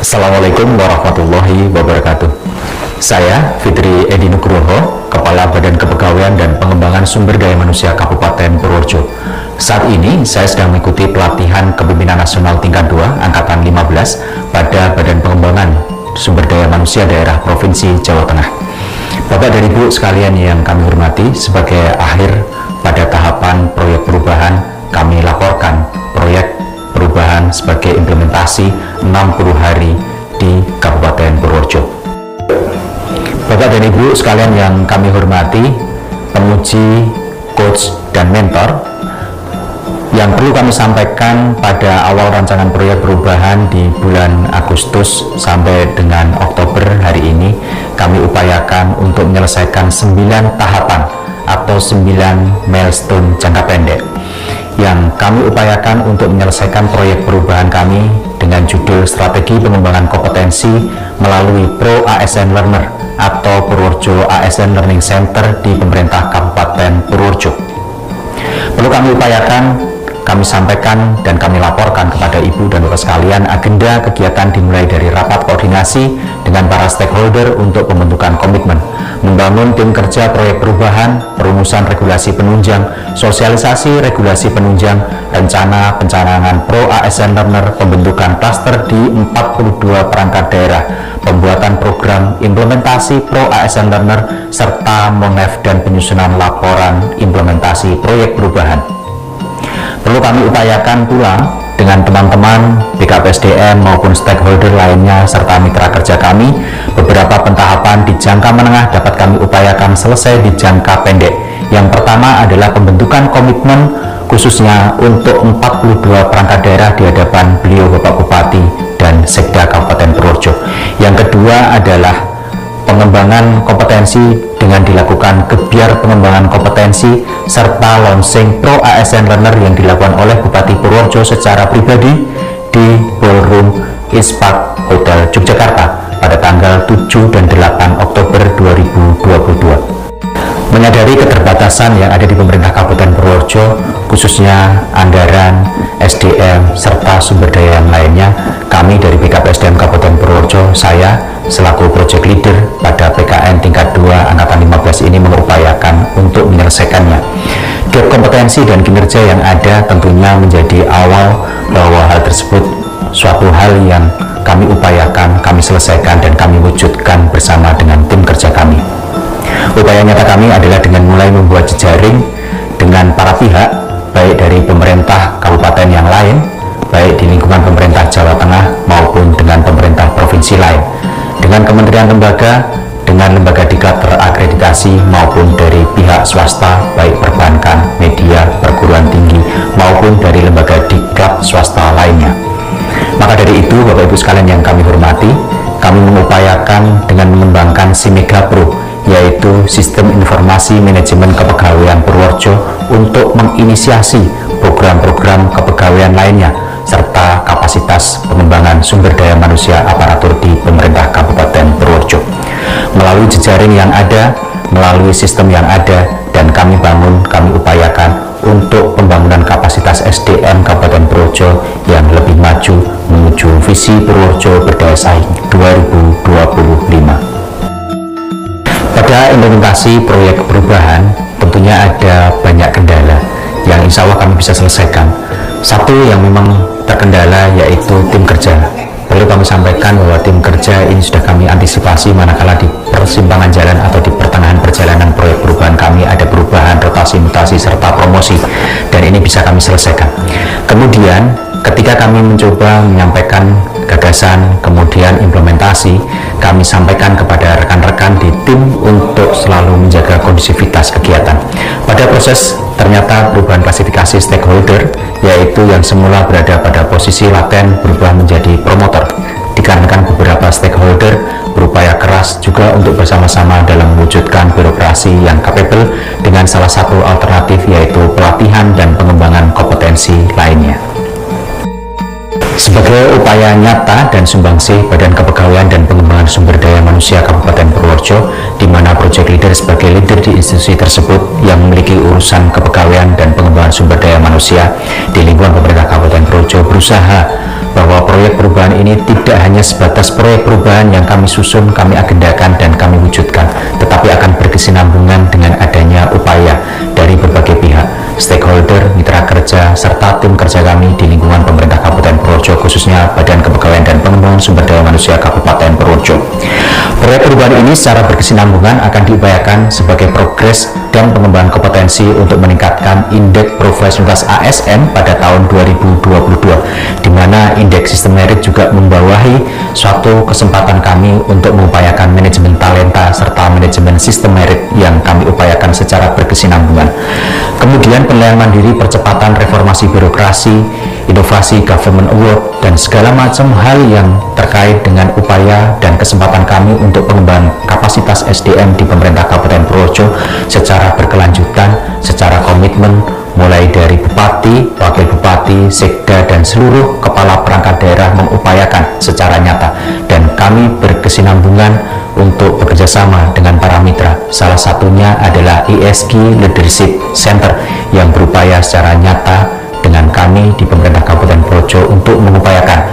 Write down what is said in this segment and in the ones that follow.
Assalamualaikum warahmatullahi wabarakatuh. Saya Fitri Edi Nugroho, Kepala Badan Kepegawaian dan Pengembangan Sumber Daya Manusia Kabupaten Purworejo. Saat ini saya sedang mengikuti pelatihan Kepemimpinan Nasional tingkat 2 Angkatan 15 pada Badan Pengembangan Sumber Daya Manusia Daerah Provinsi Jawa Tengah. Bapak dan Ibu sekalian yang kami hormati, sebagai akhir pada tahapan proyek perubahan, kami laporkan proyek perubahan sebagai implementasi 60 hari di Kabupaten Purworejo. Bapak dan Ibu sekalian yang kami hormati, penguji, coach, dan mentor, yang perlu kami sampaikan pada awal rancangan proyek perubahan di bulan Agustus sampai dengan Oktober hari ini, kami upayakan untuk menyelesaikan 9 tahapan atau 9 milestone jangka pendek yang kami upayakan untuk menyelesaikan proyek perubahan kami dengan judul Strategi Pengembangan Kompetensi melalui Pro ASN Learner atau Purworejo ASN Learning Center di pemerintah Kabupaten Purworejo. Perlu kami upayakan, kami sampaikan dan kami laporkan kepada Ibu dan Bapak sekalian agenda kegiatan dimulai dari rapat koordinasi dengan para stakeholder untuk pembentukan komitmen, membangun tim kerja proyek perubahan, perumusan regulasi penunjang, sosialisasi regulasi penunjang, rencana pencanangan Pro ASN Learner, pembentukan klaster di 42 perangkat daerah, pembuatan program implementasi Pro ASN Learner, serta mengef dan penyusunan laporan implementasi proyek perubahan. Perlu kami upayakan pula dengan teman-teman BKPSDM maupun stakeholder lainnya serta mitra kerja kami, beberapa pentahapan di jangka menengah dapat kami upayakan selesai di jangka pendek. Yang pertama adalah pembentukan komitmen khususnya untuk 42 perangkat daerah di hadapan beliau Bapak Bupati dan Sekda Kabupaten Purworejo. Yang kedua adalah pengembangan kompetensi dengan dilakukan gebyar pengembangan kompetensi serta launching Pro ASN Learner yang dilakukan oleh Bupati Purworejo secara pribadi di Ballroom Ispark Hotel Yogyakarta pada tanggal 7 dan 8 Oktober 2022. Menyadari keterbatasan yang ada di pemerintah Kabupaten Purworejo, khususnya anggaran, SDM, serta sumber daya yang lainnya, kami dari BKPSDM Kabupaten Purworejo, saya selaku project leader pada PKN tingkat 2 Angkatan 15 ini mengupayakan untuk menyelesaikannya. Gap kompetensi dan kinerja yang ada tentunya menjadi awal bahwa hal tersebut suatu hal yang kami upayakan, kami selesaikan, dan kami wujudkan bersama dengan tim kerja kami. Upaya nyata kami adalah dengan mulai membuat jejaring dengan para pihak, baik dari pemerintah kabupaten yang lain, baik di lingkungan pemerintah Jawa Tengah maupun dengan pemerintah provinsi lain, dengan kementerian lembaga, dengan lembaga diklat terakreditasi maupun dari pihak swasta, baik perbankan, media, perguruan tinggi maupun dari lembaga diklat swasta lainnya. Maka dari itu, Bapak Ibu sekalian yang kami hormati, kami mengupayakan dengan mengembangkan SIMEGA Pro, yaitu Sistem Informasi Manajemen Kepegawaian Purworejo, untuk menginisiasi program-program kepegawaian lainnya serta kapasitas pengembangan sumber daya manusia aparatur di pemerintah Kabupaten Purworejo. Melalui jejaring yang ada, melalui sistem yang ada, dan kami bangun, kami upayakan untuk pembangunan kapasitas SDM Kabupaten Purworejo yang lebih maju menuju visi Purworejo berdaya saing 2025. Pada implementasi proyek perubahan tentunya ada banyak kendala yang insya Allah kami bisa selesaikan. Satu yang memang terkendala yaitu tim kerja. Perlu kami sampaikan bahwa tim kerja ini sudah kami antisipasi manakala di persimpangan jalan atau di pertengahan perjalanan proyek perubahan kami ada perubahan, rotasi, mutasi, serta promosi, dan ini bisa kami selesaikan. Kemudian ketika kami mencoba menyampaikan gagasan, kemudian implementasi, kami sampaikan kepada rekan-rekan di tim untuk selalu menjaga kondusivitas kegiatan. Pada proses ternyata perubahan klasifikasi stakeholder, yaitu yang semula berada pada posisi laten berubah menjadi promotor, dikarenakan beberapa stakeholder berupaya keras juga untuk bersama-sama dalam mewujudkan birokrasi yang capable dengan salah satu alternatif yaitu pelatihan dan pengembangan kompetensi lainnya. Sebagai upaya nyata dan sumbangsih Badan Kepegawaian dan Pengembangan Sumber Daya Manusia Kabupaten Purworejo, di mana project leader sebagai leader di institusi tersebut yang memiliki urusan kepegawaian dan pengembangan sumber daya manusia di lingkungan pemerintah Kabupaten Purworejo berusaha bahwa proyek perubahan ini tidak hanya sebatas proyek perubahan yang kami susun, kami agendakan, dan kami wujudkan, tetapi akan berkesinambungan dengan adanya upaya dari berbagai pihak, stakeholder, mitra kerja, serta tim kerja kami di lingkungan pemerintah Kabupaten Purworejo, khususnya Badan Kepegawaian dan Pengembangan Sumber Daya Manusia Kabupaten Purworejo. Proyek perubahan ini secara berkesinambungan akan diupayakan sebagai progres dan pengembangan kompetensi untuk meningkatkan indeks profesionalitas ASN pada tahun 2022, di mana indeks sistem merit juga membawahi suatu kesempatan kami untuk mengupayakan manajemen talenta serta manajemen sistem merit yang kami upayakan secara berkesinambungan. Kemudian penilaian mandiri, percepatan reformasi birokrasi, inovasi government award, dan segala macam hal yang terkait dengan upaya dan kesempatan kami untuk pengembangan kapasitas SDM di pemerintah Kabupaten Purworejo secara berkelanjutan, secara komitmen, mulai dari Bupati, Wakil Bupati, Sekda, dan seluruh kepala perangkat daerah mengupayakan secara nyata, dan kami berkesinambungan untuk bekerjasama dengan para mitra. Salah satunya adalah ESG Leadership Center yang berupaya secara nyata dengan kami di pemerintah Kabupaten Purworejo untuk mengupayakan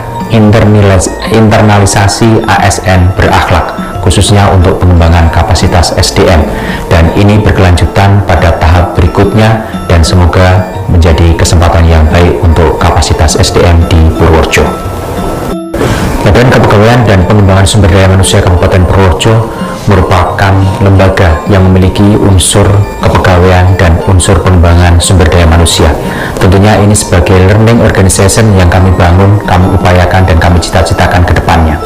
internalisasi ASN berakhlak, khususnya untuk pengembangan kapasitas SDM, dan ini berkelanjutan pada tahap berikutnya dan semoga menjadi kesempatan yang baik untuk kapasitas SDM di Purworejo. Badan Kepegawaian dan Pengembangan Sumber Daya Manusia Kabupaten Purworejo merupakan lembaga yang memiliki unsur kepegawaian dan unsur pengembangan sumber daya manusia. Tentunya ini sebagai learning organization yang kami bangun, kami upayakan, dan kami cita-citakan ke depannya.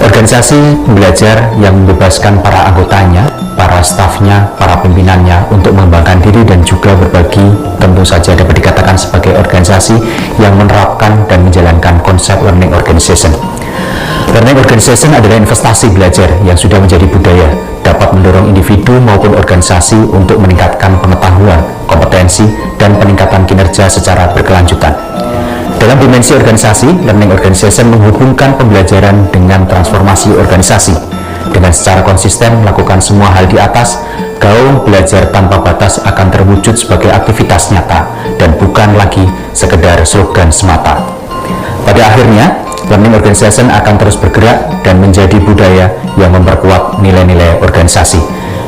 Organisasi belajar yang membebaskan para anggotanya, para stafnya, para pimpinannya untuk mengembangkan diri dan juga berbagi, tentu saja dapat dikatakan sebagai organisasi yang menerapkan dan menjalankan konsep learning organization. Learning organization adalah investasi belajar yang sudah menjadi budaya, dapat mendorong individu maupun organisasi untuk meningkatkan pengetahuan, kompetensi, dan peningkatan kinerja secara berkelanjutan. Dalam dimensi organisasi, learning organization menghubungkan pembelajaran dengan transformasi organisasi. Dengan secara konsisten melakukan semua hal di atas, gaung belajar tanpa batas akan terwujud sebagai aktivitas nyata dan bukan lagi sekedar slogan semata. Pada akhirnya, learning organization akan terus bergerak dan menjadi budaya yang memperkuat nilai-nilai organisasi.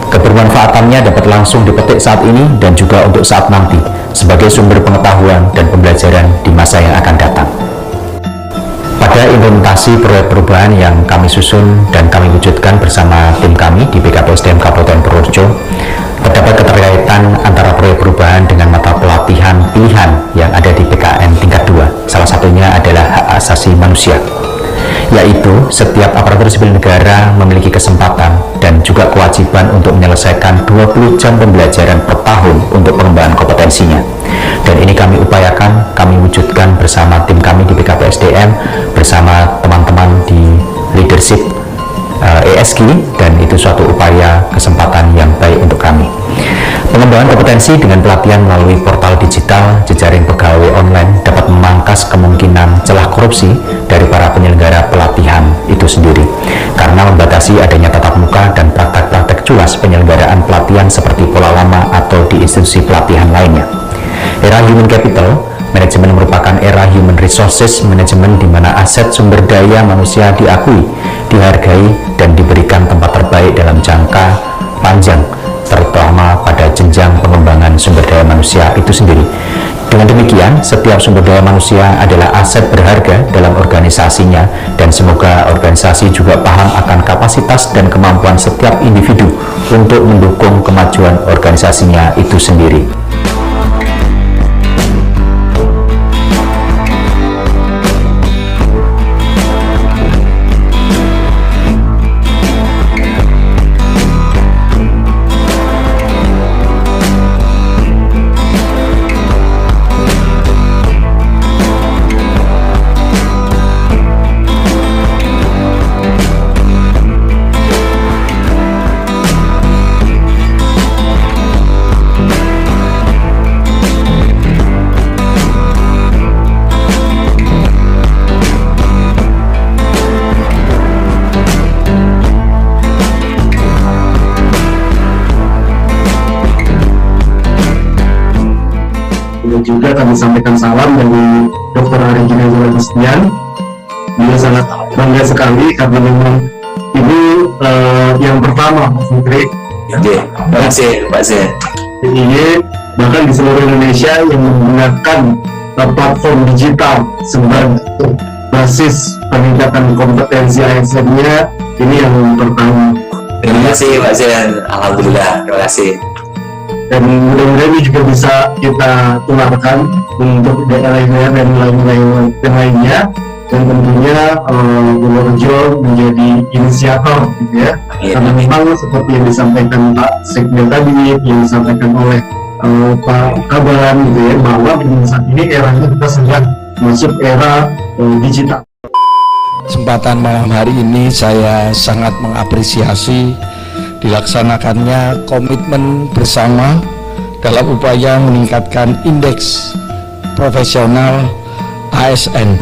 Kebermanfaatannya dapat langsung dipetik saat ini dan juga untuk saat nanti sebagai sumber pengetahuan dan pembelajaran di masa yang akan datang. Pada implementasi proyek perubahan yang kami susun dan kami wujudkan bersama tim kami di BKPSDM Kabupaten Purworejo, terdapat keterkaitan antara proyek perubahan dengan mata pelatihan pilihan yang ada di PKN tingkat 2. Salah satunya adalah hak asasi manusia, yaitu setiap aparatur sipil negara memiliki kesempatan dan juga kewajiban untuk menyelesaikan 20 jam pembelajaran per tahun untuk pengembangan kompetensinya. Dan ini kami upayakan, kami wujudkan bersama tim kami di BKPSDM, bersama teman-teman di leadership ESG, dan itu suatu upaya kesempatan yang baik untuk kami. Pengembangan kompetensi dengan pelatihan melalui portal digital, jejaring pegawai online dapat memangkas kemungkinan celah korupsi dari para penyelenggara pelatihan itu sendiri, karena membatasi adanya tatap muka dan praktek-praktek culas penyelenggaraan pelatihan seperti pola lama atau di institusi pelatihan lainnya. Era human capital manajemen merupakan era human resources management di mana aset sumber daya manusia diakui, dihargai, dan diberikan tempat terbaik dalam jangka panjang, terutama pada jenjang pengembangan sumber daya manusia itu sendiri. Dengan demikian, setiap sumber daya manusia adalah aset berharga dalam organisasinya, dan semoga organisasi juga paham akan kapasitas dan kemampuan setiap individu untuk mendukung kemajuan organisasinya itu sendiri. dan juga kami sampaikan salam dari Dr. Arigina Zulamistian. Dia sangat bangga sekali karena memang ini yang pertama Mas Fitri. Oke, terima kasih Pak Zain. DIY bahkan di seluruh Indonesia yang menggunakan platform digital sebagai basis peningkatan kompetensi ASN-nya, ini yang pertama. Terima kasih Pak Zain, alhamdulillah, terima kasih. Dan mudah-mudahan ini juga bisa kita tularkan untuk daerah-daerah dan lainnya, dan tentunya Purworejo menjadi inisiator gitu ya. Karena memang seperti yang disampaikan Pak Sekda tadi, yang disampaikan oleh Pak Kabaran gitu ya, bahwa saat ini eranya kita sedang masuk era digital. Kesempatan malam hari ini saya sangat mengapresiasi dilaksanakannya komitmen bersama dalam upaya meningkatkan indeks profesional ASN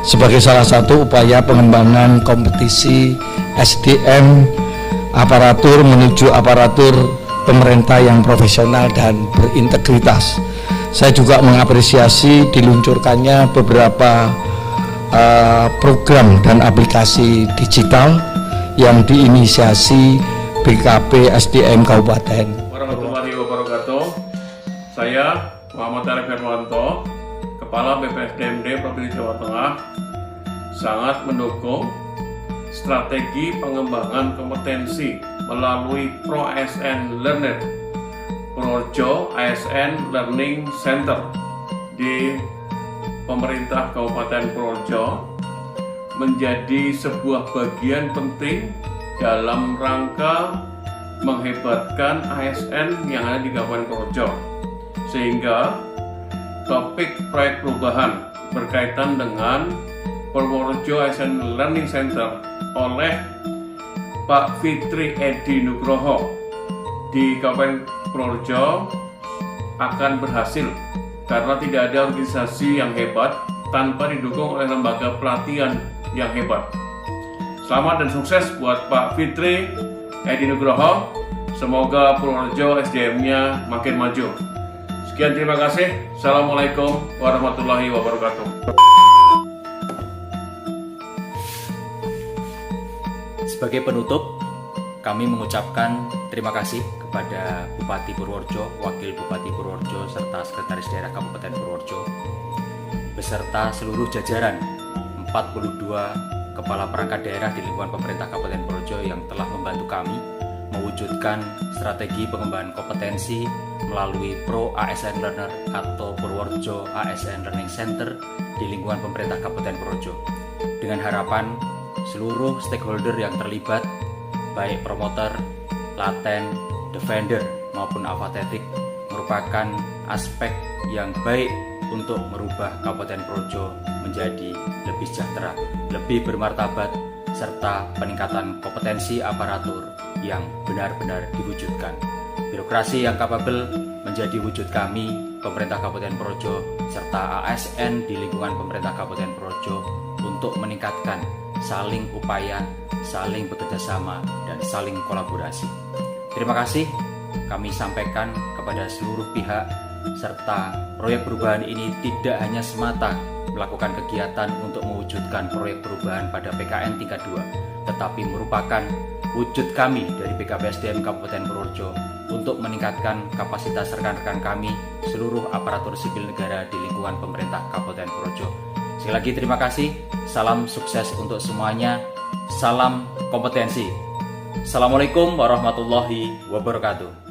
sebagai salah satu upaya pengembangan kompetisi SDM aparatur menuju aparatur pemerintah yang profesional dan berintegritas. Saya juga mengapresiasi diluncurkannya beberapa program dan aplikasi digital yang diinisiasi BKP SDM Kabupaten. Warahmatullahi wabarakatuh. Saya Muhammad Arif Hermanto, Kepala BPSDMD Provinsi Jawa Tengah, sangat mendukung strategi pengembangan kompetensi melalui Pro ASN Learner Purworejo ASN Learning Center di pemerintah Kabupaten Purworejo menjadi sebuah bagian penting dalam rangka menghebatkan ASN yang ada di Kabupaten Purworejo, sehingga topik proyek perubahan berkaitan dengan Purworejo ASN Learning Center oleh Pak Fitri Edi Nugroho di Kabupaten Purworejo akan berhasil karena tidak ada organisasi yang hebat tanpa didukung oleh lembaga pelatihan yang hebat. Selamat dan sukses buat Pak Fitri Edi Nugroho. Semoga Purworejo SDM-nya makin maju. Sekian, terima kasih. Assalamualaikum warahmatullahi wabarakatuh. Sebagai penutup, kami mengucapkan terima kasih kepada Bupati Purworejo, Wakil Bupati Purworejo, serta Sekretaris Daerah Kabupaten Purworejo, beserta seluruh jajaran 42 Kepala Perangkat Daerah di lingkungan pemerintah Kabupaten Purworejo yang telah membantu kami mewujudkan strategi pengembangan kompetensi melalui Pro ASN Learner atau Purworejo ASN Learning Center di lingkungan pemerintah Kabupaten Purworejo, dengan harapan seluruh stakeholder yang terlibat, baik promoter, laten, defender maupun apatetik, merupakan aspek yang baik untuk merubah Kabupaten Purworejo menjadi lebih sejahtera, lebih bermartabat, serta peningkatan kompetensi aparatur yang benar-benar diwujudkan. Birokrasi yang kapabel menjadi wujud kami, pemerintah Kabupaten Purworejo, serta ASN di lingkungan pemerintah Kabupaten Purworejo untuk meningkatkan saling upaya, saling bekerjasama, dan saling kolaborasi. Terima kasih kami sampaikan kepada seluruh pihak, serta proyek perubahan ini tidak hanya semata melakukan kegiatan untuk mewujudkan proyek perubahan pada PKN tingkat 2, tetapi merupakan wujud kami dari BKP SDM Kabupaten Purworejo untuk meningkatkan kapasitas rekan-rekan kami seluruh aparatur sipil negara di lingkungan pemerintah Kabupaten Purworejo. Sekali lagi terima kasih, salam sukses untuk semuanya, salam kompetensi. Assalamualaikum warahmatullahi wabarakatuh.